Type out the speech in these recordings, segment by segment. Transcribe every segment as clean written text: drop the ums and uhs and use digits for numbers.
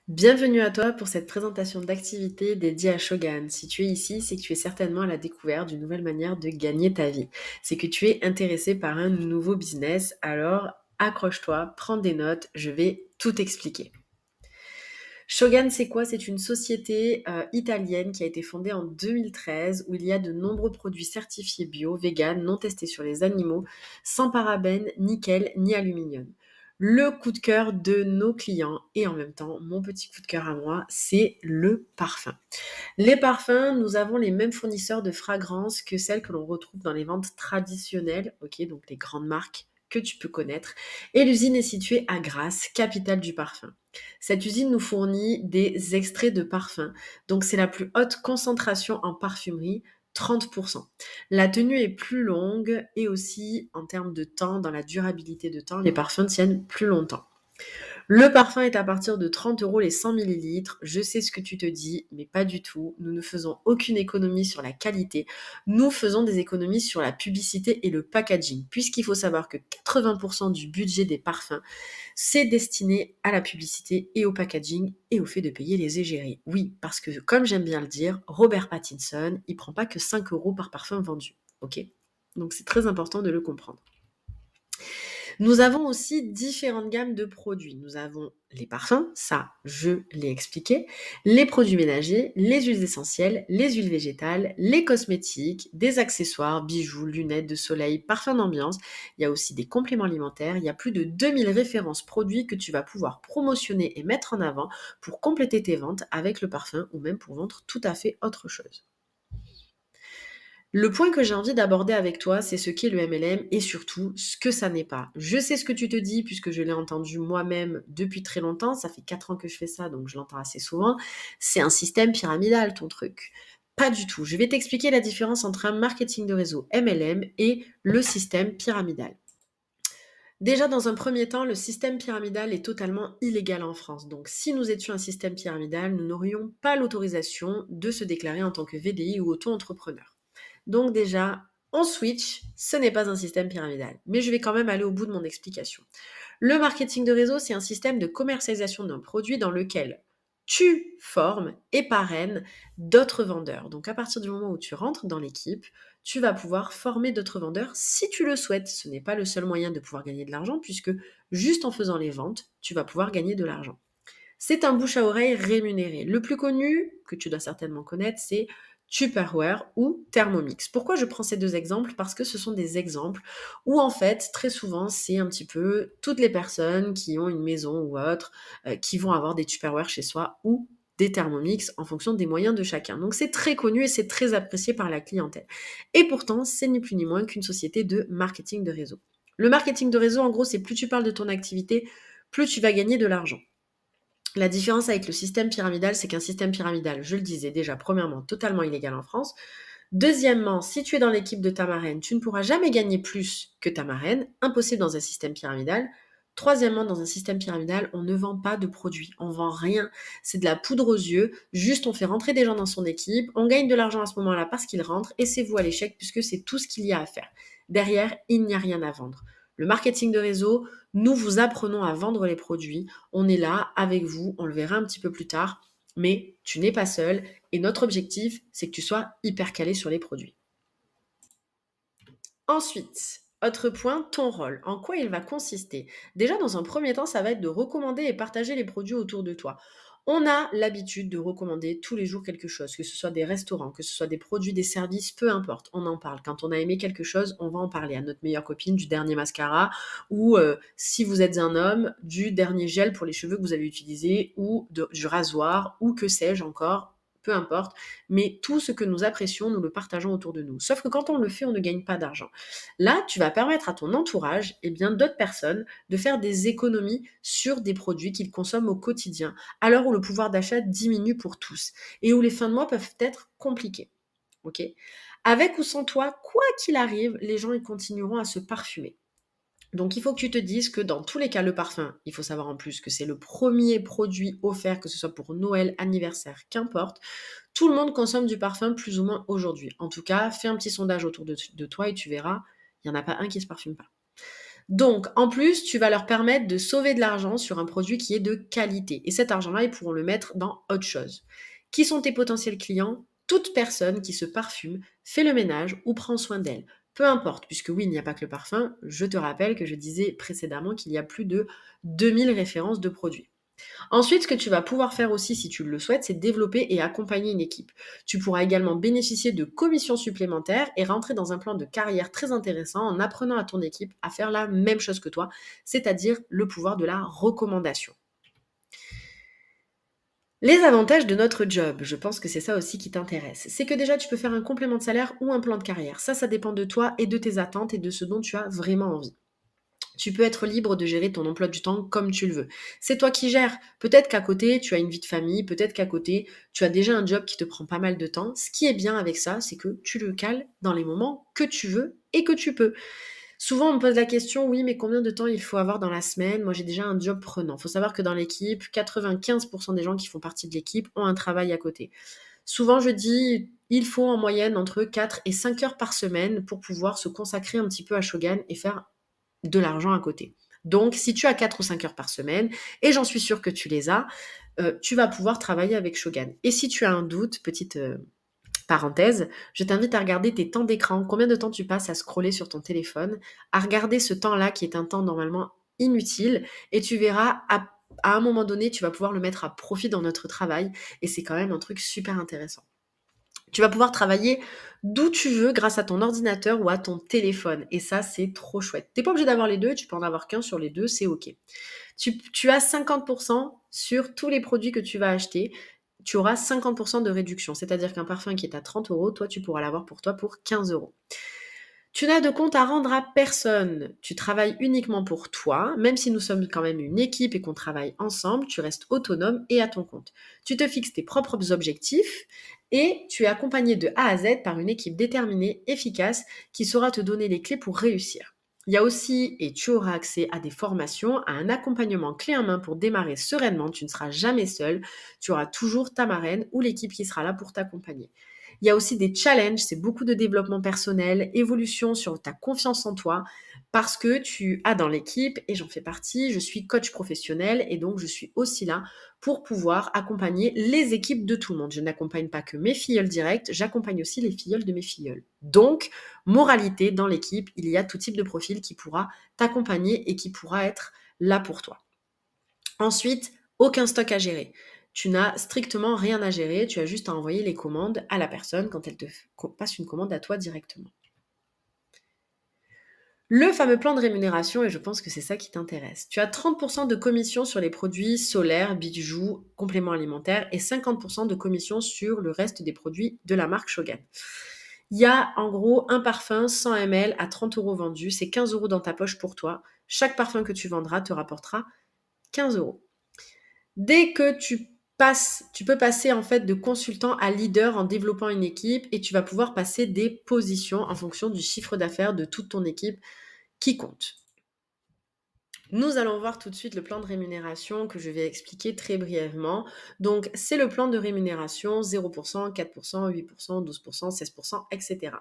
Bienvenue à toi pour cette présentation d'activité dédiée à Shogun. Si tu es ici, c'est que tu es certainement à la découverte d'une nouvelle manière de gagner ta vie. C'est que tu es intéressé par un nouveau business. Alors, accroche-toi, prends des notes, je vais tout expliquer. Shogun, c'est quoi? C'est une société italienne qui a été fondée en 2013 où il y a de nombreux produits certifiés bio, vegan, non testés sur les animaux, sans parabènes, nickel ni aluminium. Le coup de cœur de nos clients et en même temps mon petit coup de cœur à moi, c'est le parfum. Les parfums, nous avons les mêmes fournisseurs de fragrances que celles que l'on retrouve dans les ventes traditionnelles, ok, donc les grandes marques que tu peux connaître. Et l'usine est située à Grasse, capitale du parfum. Cette usine nous fournit des extraits de parfum, donc c'est la plus haute concentration en parfumerie, 30%. La tenue est plus longue et aussi en termes de temps, dans la durabilité de temps, les parfums tiennent plus longtemps. Le parfum est à partir de 30 € les 100 millilitres. Je sais ce que tu te dis, mais pas du tout. Nous ne faisons aucune économie sur la qualité. Nous faisons des économies sur la publicité et le packaging, puisqu'il faut savoir que 80% du budget des parfums, c'est destiné à la publicité et au packaging et au fait de payer les égéries. Oui, parce que comme j'aime bien le dire, Robert Pattinson, il prend pas que 5 € par parfum vendu. Ok? Donc c'est très important de le comprendre. Nous avons aussi différentes gammes de produits. Nous avons les parfums, ça je l'ai expliqué, les produits ménagers, les huiles essentielles, les huiles végétales, les cosmétiques, des accessoires, bijoux, lunettes de soleil, parfums d'ambiance. Il y a aussi des compléments alimentaires. Il y a plus de 2000 références produits que tu vas pouvoir promotionner et mettre en avant pour compléter tes ventes avec le parfum ou même pour vendre tout à fait autre chose. Le point que j'ai envie d'aborder avec toi, c'est ce qu'est le MLM et surtout ce que ça n'est pas. Je sais ce que tu te dis puisque je l'ai entendu moi-même depuis très longtemps. Ça fait 4 ans que je fais ça, donc je l'entends assez souvent. C'est un système pyramidal, ton truc. Pas du tout. Je vais t'expliquer la différence entre un marketing de réseau MLM et le système pyramidal. Déjà, dans un premier temps, le système pyramidal est totalement illégal en France. Donc, si nous étions un système pyramidal, nous n'aurions pas l'autorisation de se déclarer en tant que VDI ou auto-entrepreneur. Donc déjà, on switch, ce n'est pas un système pyramidal. Mais je vais quand même aller au bout de mon explication. Le marketing de réseau, c'est un système de commercialisation d'un produit dans lequel tu formes et parraines d'autres vendeurs. Donc à partir du moment où tu rentres dans l'équipe, tu vas pouvoir former d'autres vendeurs si tu le souhaites. Ce n'est pas le seul moyen de pouvoir gagner de l'argent puisque juste en faisant les ventes, tu vas pouvoir gagner de l'argent. C'est un bouche à oreille rémunéré. Le plus connu, que tu dois certainement connaître, c'est Tupperware ou Thermomix. Pourquoi je prends ces deux exemples? Parce que ce sont des exemples où en fait, très souvent, c'est un petit peu toutes les personnes qui ont une maison ou autre, qui vont avoir des Tupperware chez soi ou des Thermomix en fonction des moyens de chacun. Donc c'est très connu et c'est très apprécié par la clientèle. Et pourtant, c'est ni plus ni moins qu'une société de marketing de réseau. Le marketing de réseau, en gros, c'est plus tu parles de ton activité, plus tu vas gagner de l'argent. La différence avec le système pyramidal, c'est qu'un système pyramidal, je le disais déjà, premièrement, totalement illégal en France. Deuxièmement, si tu es dans l'équipe de ta marraine, tu ne pourras jamais gagner plus que ta marraine. Impossible dans un système pyramidal. Troisièmement, dans un système pyramidal, on ne vend pas de produits, on vend rien. C'est de la poudre aux yeux. Juste, on fait rentrer des gens dans son équipe, on gagne de l'argent à ce moment-là parce qu'ils rentrent et c'est vous à l'échec puisque c'est tout ce qu'il y a à faire. Derrière, il n'y a rien à vendre. Le marketing de réseau, nous vous apprenons à vendre les produits. On est là avec vous, on le verra un petit peu plus tard, mais tu n'es pas seul et notre objectif, c'est que tu sois hyper calé sur les produits. Ensuite, autre point, ton rôle. En quoi il va consister? Déjà, dans un premier temps, ça va être de recommander et partager les produits autour de toi. On a l'habitude de recommander tous les jours quelque chose, que ce soit des restaurants, que ce soit des produits, des services, peu importe, on en parle. Quand on a aimé quelque chose, on va en parler à notre meilleure copine du dernier mascara ou si vous êtes un homme, du dernier gel pour les cheveux que vous avez utilisé ou du rasoir ou que sais-je encore, peu importe. Mais tout ce que nous apprécions, nous le partageons autour de nous. Sauf que quand on le fait, on ne gagne pas d'argent. Là, tu vas permettre à ton entourage et bien d'autres personnes de faire des économies sur des produits qu'ils consomment au quotidien, à l'heure où le pouvoir d'achat diminue pour tous et où les fins de mois peuvent être compliquées. Ok? Avec ou sans toi, quoi qu'il arrive, les gens ils continueront à se parfumer. Donc, il faut que tu te dises que dans tous les cas, le parfum, il faut savoir en plus que c'est le premier produit offert, que ce soit pour Noël, anniversaire, qu'importe. Tout le monde consomme du parfum plus ou moins aujourd'hui. En tout cas, fais un petit sondage autour de toi et tu verras, il n'y en a pas un qui se parfume pas. Donc, en plus, tu vas leur permettre de sauver de l'argent sur un produit qui est de qualité. Et cet argent-là, ils pourront le mettre dans autre chose. Qui sont tes potentiels clients? Toute personne qui se parfume, fait le ménage ou prend soin d'elle. Peu importe, puisque oui, il n'y a pas que le parfum. Je te rappelle que je disais précédemment qu'il y a plus de 2000 références de produits. Ensuite, ce que tu vas pouvoir faire aussi, si tu le souhaites, c'est développer et accompagner une équipe. Tu pourras également bénéficier de commissions supplémentaires et rentrer dans un plan de carrière très intéressant en apprenant à ton équipe à faire la même chose que toi, c'est-à-dire le pouvoir de la recommandation. Les avantages de notre job, je pense que c'est ça aussi qui t'intéresse. C'est que déjà, tu peux faire un complément de salaire ou un plan de carrière. Ça dépend de toi et de tes attentes et de ce dont tu as vraiment envie. Tu peux être libre de gérer ton emploi du temps comme tu le veux. C'est toi qui gères. Peut-être qu'à côté, tu as une vie de famille, peut-être qu'à côté, tu as déjà un job qui te prend pas mal de temps. Ce qui est bien avec ça, c'est que tu le cales dans les moments que tu veux et que tu peux. Souvent, on me pose la question, oui, mais combien de temps il faut avoir dans la semaine? Moi, j'ai déjà un job prenant. Il faut savoir que dans l'équipe, 95% des gens qui font partie de l'équipe ont un travail à côté. Souvent, je dis, il faut en moyenne entre 4 et 5 heures par semaine pour pouvoir se consacrer un petit peu à Shogun et faire de l'argent à côté. Donc, si tu as 4 ou 5 heures par semaine, et j'en suis sûre que tu les as, tu vas pouvoir travailler avec Shogun. Et si tu as un doute, petite parenthèse, je t'invite à regarder tes temps d'écran, combien de temps tu passes à scroller sur ton téléphone, à regarder ce temps-là qui est un temps normalement inutile, et tu verras à un moment donné, tu vas pouvoir le mettre à profit dans notre travail, et c'est quand même un truc super intéressant. Tu vas pouvoir travailler d'où tu veux grâce à ton ordinateur ou à ton téléphone. Et ça, c'est trop chouette. Tu n'es pas obligé d'avoir les deux, tu peux en avoir qu'un sur les deux, c'est OK. Tu as 50% sur tous les produits que tu vas acheter. Tu auras 50% de réduction. C'est-à-dire qu'un parfum qui est à 30 euros, toi, tu pourras l'avoir pour toi pour 15 euros. Tu n'as de compte à rendre à personne. Tu travailles uniquement pour toi. Même si nous sommes quand même une équipe et qu'on travaille ensemble, tu restes autonome et à ton compte. Tu te fixes tes propres objectifs et tu es accompagné de A à Z par une équipe déterminée, efficace, qui saura te donner les clés pour réussir. Il y a aussi, et tu auras accès à des formations, à un accompagnement clé en main pour démarrer sereinement. Tu ne seras jamais seul. Tu auras toujours ta marraine ou l'équipe qui sera là pour t'accompagner. Il y a aussi des challenges, c'est beaucoup de développement personnel, évolution sur ta confiance en toi, parce que tu as dans l'équipe, et j'en fais partie, je suis coach professionnel, et donc je suis aussi là pour pouvoir accompagner les équipes de tout le monde. Je n'accompagne pas que mes filleuls directs, j'accompagne aussi les filleuls de mes filleuls. Donc, moralité, dans l'équipe, il y a tout type de profil qui pourra t'accompagner et qui pourra être là pour toi. Ensuite, aucun stock à gérer. Tu n'as strictement rien à gérer, tu as juste à envoyer les commandes à la personne quand elle te passe une commande à toi directement. Le fameux plan de rémunération, et je pense que c'est ça qui t'intéresse. Tu as 30% de commission sur les produits solaires, bijoux, compléments alimentaires et 50% de commission sur le reste des produits de la marque Shogun. Il y a en gros un parfum 100 ml à 30 euros vendu, c'est 15 euros dans ta poche pour toi. Chaque parfum que tu vendras te rapportera 15 euros. Dès que tu peux passer en fait de consultant à leader en développant une équipe et tu vas pouvoir passer des positions en fonction du chiffre d'affaires de toute ton équipe qui compte. Nous allons voir tout de suite le plan de rémunération que je vais expliquer très brièvement. Donc, c'est le plan de rémunération 0%, 4%, 8%, 12%, 16%, etc.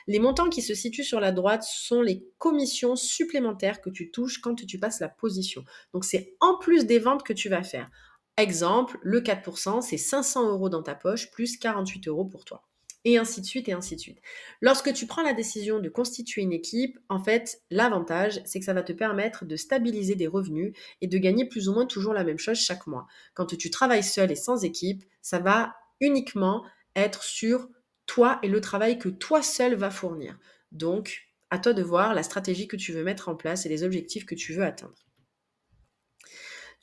Les montants qui se situent sur la droite sont les commissions supplémentaires que tu touches quand tu passes la position. Donc, c'est en plus des ventes que tu vas faire. Exemple, le 4%, c'est 500 euros dans ta poche plus 48 euros pour toi. Et ainsi de suite, et ainsi de suite. Lorsque tu prends la décision de constituer une équipe, en fait, l'avantage, c'est que ça va te permettre de stabiliser des revenus et de gagner plus ou moins toujours la même chose chaque mois. Quand tu travailles seul et sans équipe, ça va uniquement être sur toi et le travail que toi seul vas fournir. Donc, à toi de voir la stratégie que tu veux mettre en place et les objectifs que tu veux atteindre.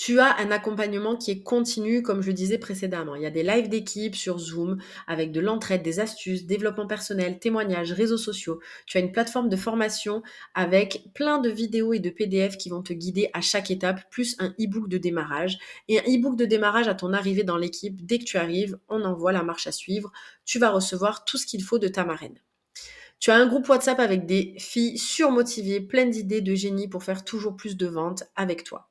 Tu as un accompagnement qui est continu, comme je le disais précédemment. Il y a des lives d'équipe sur Zoom avec de l'entraide, des astuces, développement personnel, témoignages, réseaux sociaux. Tu as une plateforme de formation avec plein de vidéos et de PDF qui vont te guider à chaque étape, plus un e-book de démarrage. Et un e-book de démarrage à ton arrivée dans l'équipe. Dès que tu arrives, on envoie la marche à suivre. Tu vas recevoir tout ce qu'il faut de ta marraine. Tu as un groupe WhatsApp avec des filles surmotivées, pleines d'idées de génie pour faire toujours plus de ventes avec toi.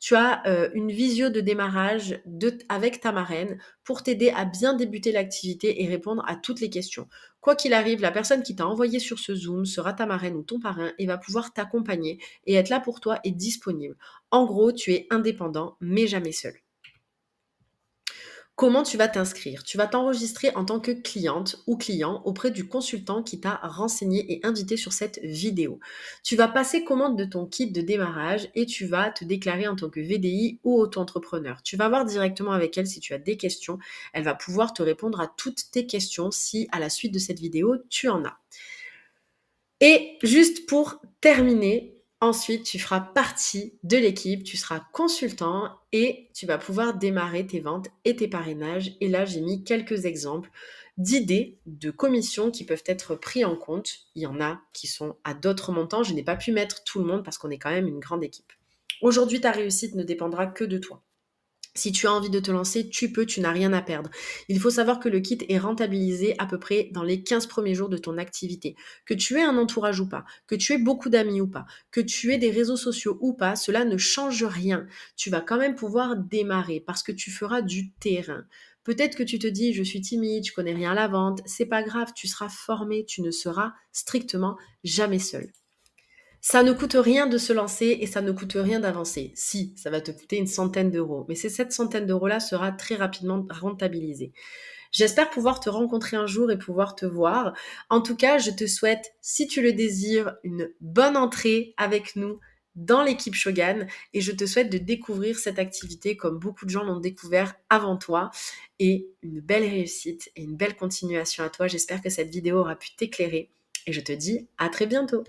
tu as une visio de démarrage avec ta marraine pour t'aider à bien débuter l'activité et répondre à toutes les questions. Quoi qu'il arrive, la personne qui t'a envoyé sur ce Zoom sera ta marraine ou ton parrain et va pouvoir t'accompagner et être là pour toi et disponible. En gros, tu es indépendant, mais jamais seul. Comment tu vas t'inscrire? Tu vas t'enregistrer en tant que cliente ou client auprès du consultant qui t'a renseigné et invité sur cette vidéo. Tu vas passer commande de ton kit de démarrage et tu vas te déclarer en tant que VDI ou auto-entrepreneur. Tu vas voir directement avec elle si tu as des questions. Elle va pouvoir te répondre à toutes tes questions si à la suite de cette vidéo, tu en as. Et juste pour terminer, ensuite, tu feras partie de l'équipe, tu seras consultant et tu vas pouvoir démarrer tes ventes et tes parrainages. Et là, j'ai mis quelques exemples d'idées de commissions qui peuvent être pris en compte. Il y en a qui sont à d'autres montants. Je n'ai pas pu mettre tout le monde parce qu'on est quand même une grande équipe. Aujourd'hui, ta réussite ne dépendra que de toi. Si tu as envie de te lancer, tu peux, tu n'as rien à perdre. Il faut savoir que le kit est rentabilisé à peu près dans les 15 premiers jours de ton activité. Que tu aies un entourage ou pas, que tu aies beaucoup d'amis ou pas, que tu aies des réseaux sociaux ou pas, cela ne change rien. Tu vas quand même pouvoir démarrer parce que tu feras du terrain. Peut-être que tu te dis, je suis timide, je connais rien à la vente. C'est pas grave, tu seras formé, tu ne seras strictement jamais seul. Ça ne coûte rien de se lancer et ça ne coûte rien d'avancer. Si, ça va te coûter une centaine d'euros, mais cette centaine d'euros-là sera très rapidement rentabilisée. J'espère pouvoir te rencontrer un jour et pouvoir te voir. En tout cas, je te souhaite, si tu le désires, une bonne entrée avec nous dans l'équipe Shogun et je te souhaite de découvrir cette activité comme beaucoup de gens l'ont découvert avant toi et une belle réussite et une belle continuation à toi. J'espère que cette vidéo aura pu t'éclairer et je te dis à très bientôt.